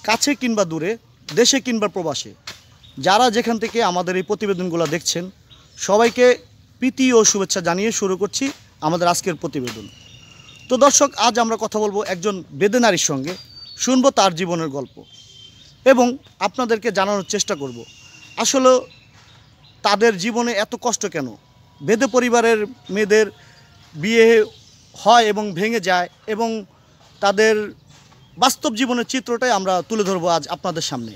কাছে কিংবা দূরে, দেশে কিংবা প্রবাসে, যারা যেখান থেকে আমাদের এই প্রতিবেদনগুলো দেখছেন, সবাইকে প্রীতি ও শুভেচ্ছা জানিয়ে শুরু করছি আমাদের আজকের প্রতিবেদন। তো দর্শক, আজ আমরা কথা বলবো একজন বেদে নারীর সঙ্গে, শুনবো তার জীবনের গল্প এবং আপনাদেরকে জানানোর চেষ্টা করব আসলে তাদের জীবনে এত কষ্ট কেন, বেদে পরিবারের মেয়েদের বিয়ে হয় এবং ভেঙে যায়, এবং তাদের বাস্তব জীবনের চিত্রটাই আমরা তুলে ধরবো আজ আপনাদের সামনে।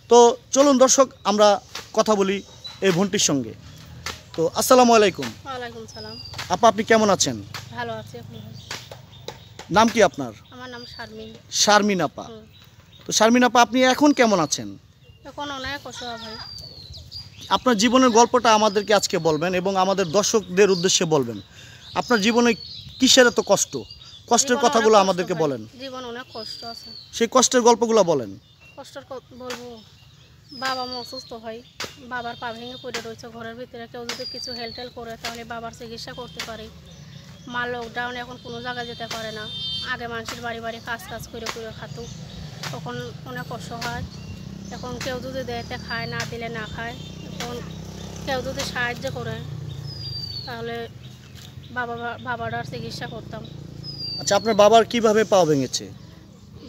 তো চলুন দর্শক, আমরা কথা বলি এই বোনটির সঙ্গে। তো আসসালামু আলাইকুম। ওয়ালাইকুম সালাম। আপা, আপনি কেমন আছেন? ভালো আছি। আপনি? নাম কি আপনার? আমার নাম শারমিন। শারমিন আপা। তো শারমিন আপা, আপনি এখন কেমন আছেন? এখন অনেক অসহায় ভাই। আপনার জীবনের গল্পটা আমাদেরকে আজকে বলবেন এবং আমাদের দর্শকদের উদ্দেশ্যে বলবেন। আপনার জীবনে কিসের এত কষ্ট, কষ্টের কথাগুলো আমাদেরকে বলেন। জীবন অনেক কষ্ট আছে, সেই কষ্টের গল্পগুলো বলেন। কষ্টের বলবো, বাবা মা অসুস্থ হয়, বাবার পা ভেঙে পড়ে রয়েছে ঘরের ভিতরে। কেউ যদি কিছু হেল্প করে তাহলে বাবার চিকিৎসা করতে পারে। মা লকডাউনে এখন কোনো জায়গায় যেতে পারে না। আগে মানুষের বাড়ি বাড়ি কাজ করে খাতো, তখন অনেক কষ্ট হয়। এখন কেউ যদি দেয়তে খায়, না দিলে না খায়। এখন কেউ যদি সাহায্য করে তাহলে বাবাটার চিকিৎসা করতাম। আচ্ছা, আপনার বাবার কিভাবে পা ভেঙেছে?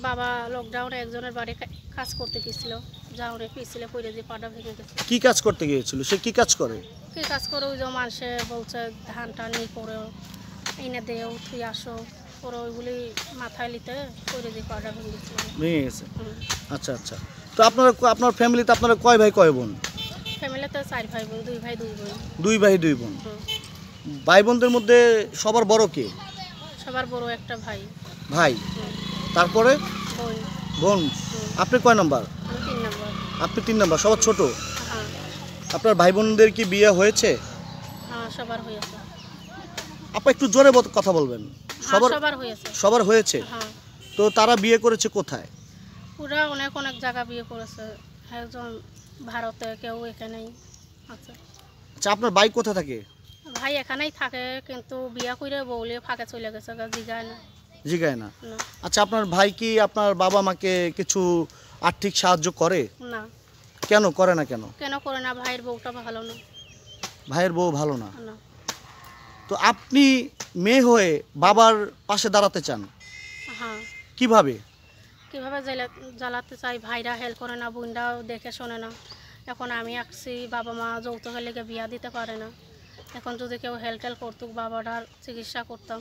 বাবা লকডাউনে একজনের বাড়ি কাজ করতে গেছিল, যাওয়ারে পিছলে পড়ে দিয়ে পাটা ভেঙে গেছে। কি কাজ করতে গিয়েছিল? সে কি কাজ করে? কি কাজ করে? ওই যে মানুষে বলছে ধান টান ই করে এনে দেও, তুই আসো করে, ওইগুলি মাথায় নিতে পড়ে দিয়ে পাটা ভেঙে গেছিল। ভেঙে গেছে। আচ্ছা আচ্ছা। তো আপনার ফ্যামিলিতে আপনারা কয় ভাই কয় বোন? ফ্যামিলিতে 4 ভাই বোন, 2 ভাই 2 বোন। 2 ভাই 2 বোন। ভাই বোনদের মধ্যে সবার বড় কে? সবার বড় একটা ভাই। ভাই, তারপরে বোন। বোন। আপনি কয় নাম্বার? আমি 3 নম্বর। আপনি 3 নাম্বার, সবার ছোট। হ্যাঁ আপনার ভাই বোনদের কি বিয়ে হয়েছে? হ্যাঁ, সবার হয়েছে। আপা, একটু জোরে কথা বলবেন। সবার হয়েছে। সবার হয়েছে। হ্যাঁ। তো তারা বিয়ে করেছে কোথায়? ওরা অনেক জায়গা বিয়ে করেছে। একজন ভারতে, কেউ এখানেই আছে। আচ্ছা, আপনার ভাই কোথায় থাকে? ভাই এখানেই থাকে, কিন্তু বিয়া করে বউলে ফাঁকে চলে গেছে, জিগায় না। জিগায় না? না। আচ্ছা, আপনার ভাই কি আপনার বাবা মাকে কিছু আর্থিক সাহায্য করে? না। কেন করে না? কেন করে না? ভাইয়ের বউটা ভালো না। ভাইয়ের বউ ভালো না? না। তো আপনি মেয়ে হয়ে বাবার পাশে দাঁড়াতে চান, হ্যাঁ। কিভাবে? কিভাবে জ্বালাতে চাই? ভাইরা হেল্প করে না, বোনরাও দেখে শোনে না। এখন আমি আসছি, বাবা মা যৌতুকের লেগে বিয়া দিতে পারে না। এখন যদি কেউ হেল্প করতো, বাবাটার চিকিৎসা করতাম।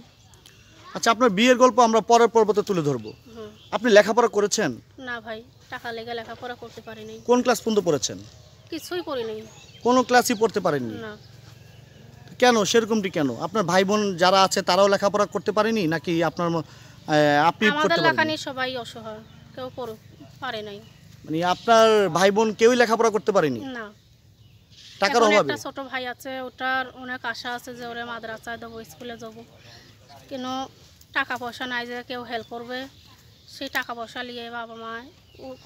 আচ্ছা, আপনার বিয়ের গল্প আমরা পরের পর্বতে তুলে ধরবো। আপনি লেখাপড়া করেছেন? না ভাই, টাকা লেগে লেখাপড়া করতে পারিনি। কোন ক্লাস পর্যন্ত পড়েছেন? কিছুই করিনি। কোনো ক্লাসই পড়তে পারেননি? না। কেন, সেরকমটি কেন? আপনার ভাই বোন যারা আছে তারাও লেখাপড়া করতে পারেনি, নাকি আপনি আমাদের করতে এলাকায় পারেননি? সবাই অসহায়, কেউ পারে নাই। মানে আপনার ভাই বোন কেউই লেখাপড়া করতে পারেনি? না। টাকার এখন অভাবে? একটা ছোট ভাই আছে, ওটার অনেক আশা আছে যে ওরে মাদ্রাসায় দেবো, স্কুলে যাবো, কিন্তু টাকা পয়সা নাই যে কেউ হেল্প করবে। সেই টাকা পয়সা নিয়ে বাবা মা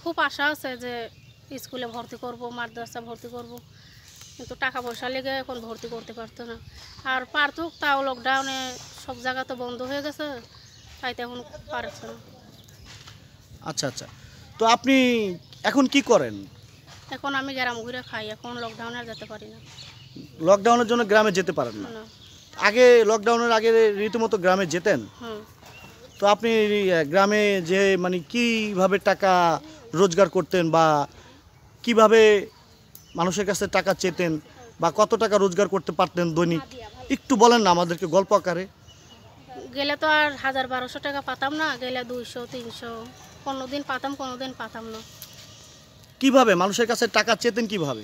খুব আশা আছে যে স্কুলে ভর্তি করব, মাদ্রাসা ভর্তি করব, কিন্তু টাকা পয়সা লেগে এখন ভর্তি করতে পারতো না। আর পারতুক, তাও লকডাউনে সব জায়গা তো বন্ধ হয়ে গেছে, তাই তো এখন পারছে না। আচ্ছা আচ্ছা। তো আপনি এখন কি করেন? এখন আমি গ্রাম ঘুরে খাই, এখন লকডাউনে আর যেতে পারি না। লকডাউনের জন্য গ্রামে যেতে পারেন না? না। আগে লকডাউনের আগে রীতিমতো গ্রামে যেতেন? হুম। তো আপনি গ্রামে যে মানে কিভাবে টাকা রোজগার করতেন, বা কিভাবে মানুষের কাছে টাকা চেতেন, বা কত টাকা রোজগার করতে পারতেন দৈনিক, একটু বলেন না আমাদেরকে গল্প আকারে। গেলে তো আর 1000-1200 টাকা পাতাম না, গেলে 200-300, কোনোদিন পাতাম, কোনোদিন পাতাম না। কিভাবে মানুষের কাছে টাকা চেতেন? কিভাবে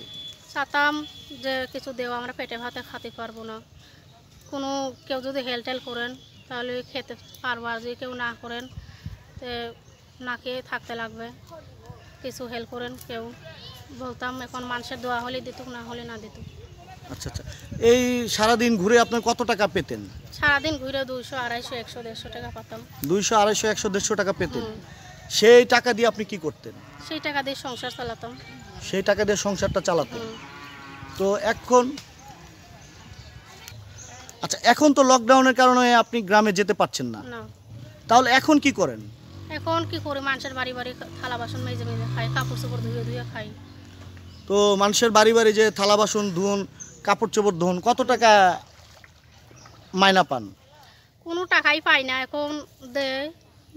চাতাম যে কিছু দেওয়া, আমরা পেটে ভাতে খেতে পারবো না, কোনো কেউ যদি হেল্প করেন তাহলে খেতে পারবো, আর যদি কেউ না করেন তো না খেয়ে থাকতে লাগবে। কিছু হেল্প করেন কেউ, বলতাম। এখন মানুষের দোয়া হলে দিত, না হলে না দিত। আচ্ছা আচ্ছা। এই সারাদিন ঘুরে আপনার কত টাকা পেতেন? সারাদিন ঘুরে 200, 250, 100, 150 টাকা পাতাম। 200, 250, 100, 150 টাকা পেতেন। সেই টাকা দিয়ে আপনি কি করতেন? সেই টাকা দিয়ে সংসার চালাতাম। সেই টাকা দিয়ে সংসারটা চালাতেন। তো এখন, আচ্ছা, এখন তো লকডাউনের কারণে আপনি গ্রামে যেতে পারছেন না। না। তাহলে এখন কি করেন? এখন কি করি, মানুষের বাড়ি বাড়ি থালা বাসন মেজে মেজে খাই, কাপড় চোপড় ধুয়ে ধুয়ে খাই। তো মানুষের বাড়ি বাড়ি যে থালা বাসন ধুন, কাপড় চোপড় ধুন, কত টাকা মাইনা পান? কোনো টাকাই পাই না, এখন দেয়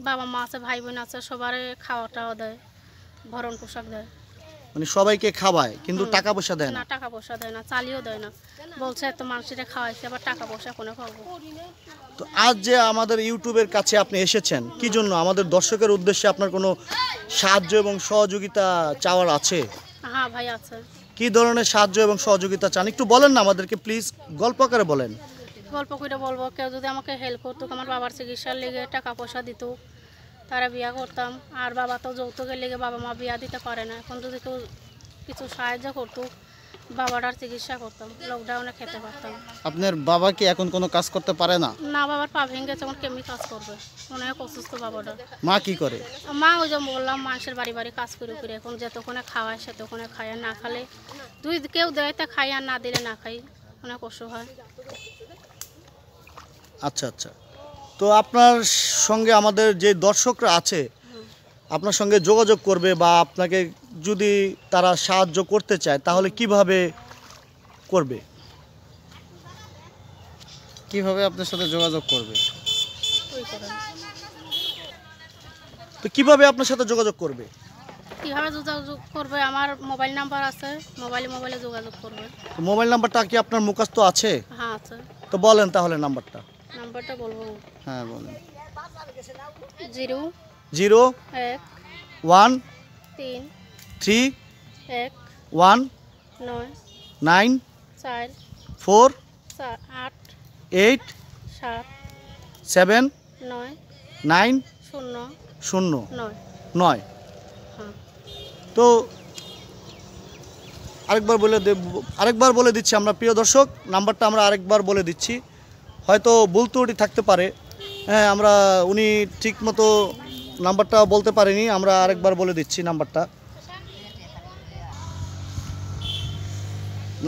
বাবা মা আছে, ভাই বোন আছে, সবার খাওয়া টাওয়া দেয়, ভরণ পোশাক দেয়। মানে সবাইকে খাওয়ায় কিন্তু টাকা পয়সা দেয় না, না? টাকা পয়সা দেয় না, চালিও দেয় না, বলছে এত মানুষের খাওয়াইছে, আবার টাকা পয়সা কোনো খাবো। তো আজ যে আমাদের ইউটিউবের কাছে আপনি এসেছেন কি জন্য? আমাদের দর্শকের উদ্দেশ্যে আপনার কোনো সাহায্য এবং সহযোগিতা চাওয়ার আছে? হ্যাঁ ভাই আছে। কি ধরনের সাহায্য এবং সহযোগিতা চান একটু বলেন না আমাদেরকে, প্লিজ গল্প আকারে বলেন। গল্প করে বলবো, কেউ যদি আমাকে হেল্প করতো, আমার বাবার চিকিৎসার লেগে টাকা পয়সা দিত, তারা বিয়া করতাম। আর বাবা তো যৌতুকের লেগে বাবা মা বিয়া দিতে পারে না, এখন যদি কেউ কিছু সাহায্য করতো, বাবাটার চিকিৎসা করতাম, লকডাউনে খেতে পারতাম। আপনার বাবা কি এখন কোনো কাজ করতে পারে না? না, বাবার পা ভেঙে গেছে, এখন কেমনি কাজ করবে, অনেক অসুস্থ বাবাটা। মা কি করে? মা ওই যে বললাম, মানুষের বাড়ি বাড়ি কাজ করে করে এখন যতক্ষণে খাওয়ায় সেতক্ষণে খায়, আর না খালে কেউ দেয় তা খাই, আর না দিলে না খাই, অনেক অসুবিধা। আচ্ছা আচ্ছা, তো আপনার সঙ্গে আমাদের যে দর্শকরা আছে আপনার সঙ্গে যোগাযোগ করবে বা আপনাকে যদি তারা সাহায্য করতে চায় তাহলে কিভাবে করবে? কিভাবে আপনার সাথে যোগাযোগ করবে? ওই করে তো কিভাবে আপনার সাথে যোগাযোগ করবে? কীভাবে যোগাযোগ করবে, আমার মোবাইল নাম্বার আছে, মোবাইলে যোগাযোগ করবে। তো মোবাইল নাম্বারটা কি আপনার মুখস্থ আছে? হ্যাঁ আছে। তো বলেন তাহলে নাম্বারটা। নাম্বারটা বলবো, হ্যাঁ বলেন। 0 1 1 3 3 1 1 9 9 4 4 8 8 7 7 9 9 0 0 9। 9। হ্যাঁ তো আরেকবার বলে দিচ্ছি আমরা, প্রিয় দর্শক, নাম্বারটা আমরা আরেকবার বলে দিচ্ছি, হয়তো ভুল ত্রুটি থাকতে পারে। হ্যাঁ, উনি ঠিকমতো নাম্বারটা বলতে পারেনি, আমরা আরেকবার বলে দিচ্ছি নাম্বারটা।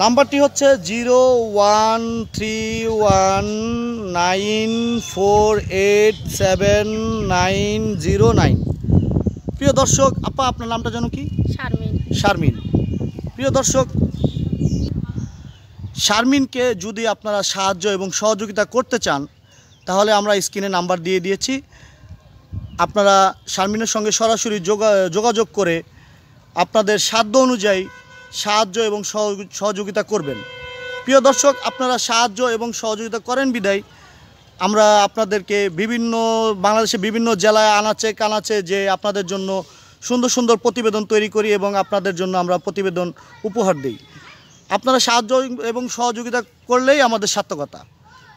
নাম্বারটি হচ্ছে 01319487909। প্রিয় দর্শক, আপা আপনার নামটা যেন কি? শারমিন। শারমিন। প্রিয় দর্শক, শারমিনকে যদি আপনারা সাহায্য এবং সহযোগিতা করতে চান তাহলে আমরা স্ক্রিনে নাম্বার দিয়ে দিয়েছি, আপনারা শারমিনের সঙ্গে সরাসরি যোগাযোগ করে আপনাদের সাধ্য অনুযায়ী সাহায্য এবং সহযোগিতা করবেন। প্রিয় দর্শক, আপনারা সাহায্য এবং সহযোগিতা করেন বিদায় আমরা আপনাদেরকে বাংলাদেশে বিভিন্ন জেলায় আনাচে কানাচে যে আপনাদের জন্য সুন্দর সুন্দর প্রতিবেদন তৈরি করি এবং আপনাদের জন্য আমরা প্রতিবেদন উপহার দিই। আপনারা সাহায্য এবং সহযোগিতা করলেই আমাদের সার্থকতা।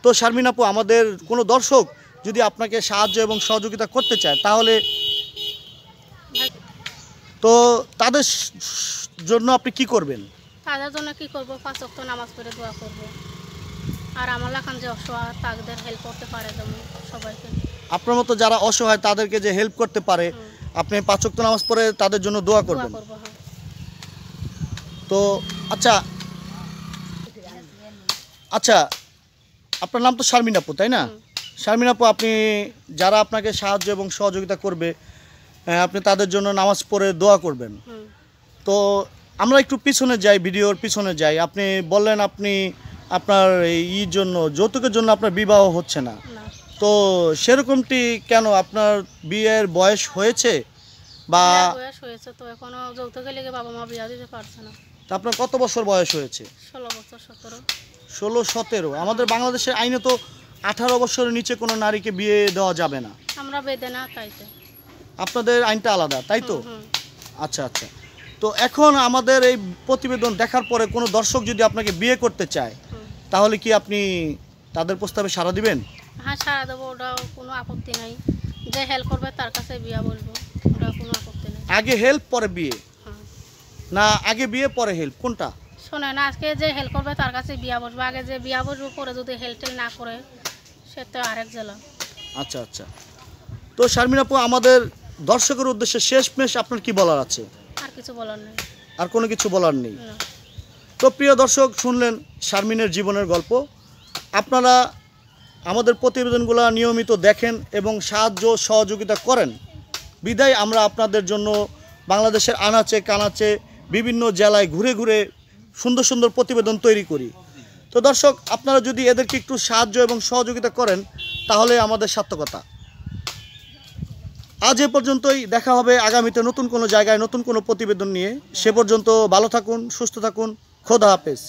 তো শারমিন আপু, আমাদের কোনো দর্শক যদি আপনাকে সাহায্য এবং সহযোগিতা করতে চায় তাহলে তো তাদের জন্য আপনি কি করবেন? তাদের জন্য কি করবো, 5 ওয়াক্ত নামাজ পড়ে দোয়া করবো, আর আমার লাখান যে অসহায় তাদের হেল্প করতে পারে, যেমন সবাইকে। আপনার মতো যারা অসহায় তাদেরকে যে হেল্প করতে পারে আপনি 5 ওয়াক্ত নামাজ পড়ে তাদের জন্য দোয়া করবেন। হ্যাঁ। তো আচ্ছা, আপনার নাম তো শারমিন আপু, তাই না? শারমিন আপু, আপনি যারা আপনাকে সাহায্য এবং সহযোগিতা করবে আপনি তাদের জন্য নামাজ পড়ে দোয়া করবেন। তো আমরা একটু পিছনে যাই, ভিডিওর পিছনে যাই। আপনি বললেন আপনি আপনার জন্য যৌতুকের জন্য আপনার বিবাহ হচ্ছে না, তো সেরকমটি কেন? আপনার বিয়ের বয়স হয়েছে বা বয়স হয়েছে, তো এখনো যৌতুকের লেগে বাবা মা বিয়া দিতে পারছে না। আপনার কত বছর বয়স হয়েছে? 16 বছর 17। 16-17। আমাদের বাংলাদেশের আইনে তো 18 বছরের নিচে কোনো নারীকে বিয়ে দেওয়া যাবে না। আমরা বেদে না, তাইতে আপনাদের আইনটা আলাদা, তাই তো? আচ্ছা আচ্ছা। তো এখন আমাদের এই প্রতিবেদন দেখার পরে কোনো দর্শক যদি আপনাকে বিয়ে করতে চায় তাহলে কি আপনি তাদের প্রস্তাবে সাড়া দিবেন? হ্যাঁ, সাড়া দেবো, ওটাও কোনো আপত্তি নাই। যে হেল্প করবে তার কাছে বিয়া বলবো, ওটা কোনো আপত্তি নেই। আগে হেল্প পরে বিয়ে? হ্যাঁ। না আগে বিয়ে পরে হেল্প, কোনটা? শোনে না, আজকে যে হেল্প করবে তার কাছে বিয়া বসবো, আগে যে বিয়া বসবো পরে যদি হেল্প টেল না করে সে তো আরেক জেলা। আচ্ছা আচ্ছা। তো শারমিন আপু, আমাদের দর্শকের উদ্দেশ্যে শেষমেশ আপনার কি বলার আছে? আর কিছু বলার নেই। আর কোনো কিছু বলার নেই? না। তো প্রিয় দর্শক, শুনলেন শারমিনের জীবনের গল্প। আপনারা আমাদের প্রতিবেদনগুলো নিয়মিত দেখেন এবং সাহায্য সহযোগিতা করেন বিদায় আমরা আপনাদের জন্য বাংলাদেশের আনাচে কানাচে বিভিন্ন জেলায় ঘুরে ঘুরে সুন্দর সুন্দর প্রতিবেদন তৈরি করি। তো দর্শক, আপনারা যদি এদেরকে একটু সাহায্য এবং সহযোগিতা করেন তাহলে আমাদের সার্থকতা। আজ এ পর্যন্তই, দেখা হবে আগামীতে নতুন কোনো জায়গায় নতুন কোনো প্রতিবেদন নিয়ে। সে পর্যন্ত ভালো থাকুন, সুস্থ থাকুন, খোদা হাফেজ।